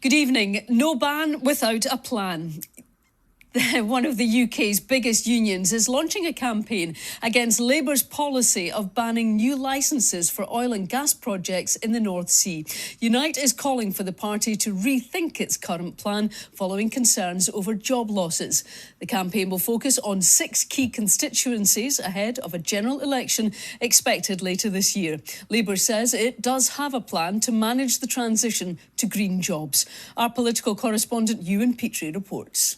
Good evening. No ban without a plan. One of the UK's biggest unions is launching a campaign against Labour's policy of banning new licences for oil and gas projects in the North Sea. Unite is calling for the party to rethink its current plan following concerns over job losses. The campaign will focus on 6 key constituencies ahead of a general election expected later this year. Labour says it does have a plan to manage the transition to green jobs. Our political correspondent Ewan Petrie reports.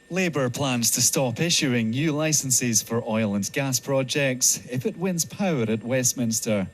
Labour plans to stop issuing new licences for oil and gas projects if it wins power at Westminster.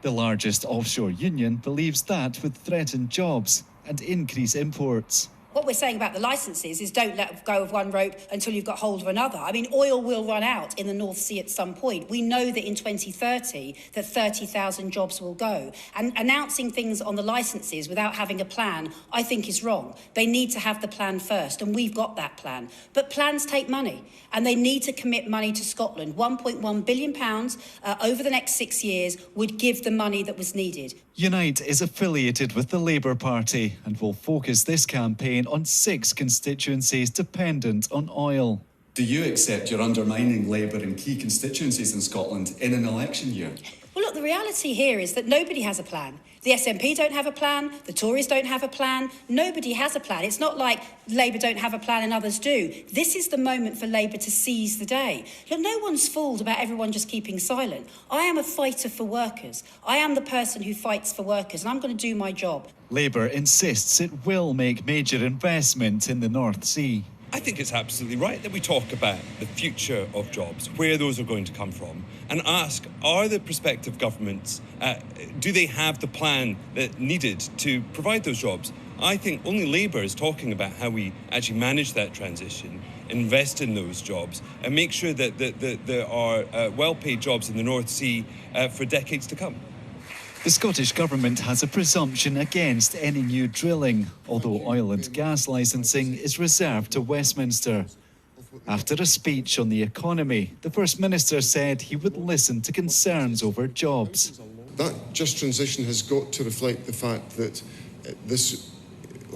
The largest offshore union believes that would threaten jobs and increase imports. What we're saying about the licences is don't let go of one rope until you've got hold of another. I mean, oil will run out in the North Sea at some point. We know that in 2030 that 30,000 jobs will go. And announcing things on the licences without having a plan, I think is wrong. They need to have the plan first, and we've got that plan. But plans take money, and they need to commit money to Scotland. £1.1 billion over the next 6 years would give the money that was needed. Unite is affiliated with the Labour Party and will focus this campaign on 6 constituencies dependent on oil. Do you accept you're undermining Labour in key constituencies in Scotland in an election year? Well, look, the reality here is that nobody has a plan. The SNP don't have a plan, the Tories don't have a plan, nobody has a plan. It's not like Labour don't have a plan and others do. This is the moment for Labour to seize the day. Look, no one's fooled about everyone just keeping silent. I am a fighter for workers. I am the person who fights for workers, and I'm going to do my job. Labour insists it will make major investment in the North Sea. I think it's absolutely right that we talk about the future of jobs, where those are going to come from, and ask, are the prospective governments, do they have the plan that needed to provide those jobs? I think only Labour is talking about how we actually manage that transition, invest in those jobs, and make sure that there are well-paid jobs in the North Sea for decades to come. The Scottish Government has a presumption against any new drilling, although oil and gas licensing is reserved to Westminster. After a speech on the economy, the First Minister said he would listen to concerns over jobs. That just transition has got to reflect the fact that this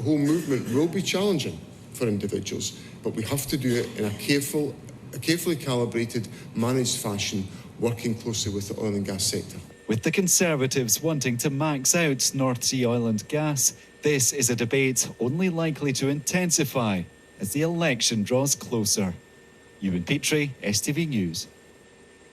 whole movement will be challenging for individuals, but we have to do it in a carefully calibrated, managed fashion, working closely with the oil and gas sector. With the Conservatives wanting to max out North Sea oil and gas, this is a debate only likely to intensify as the election draws closer. Ewan Petrie, STV News.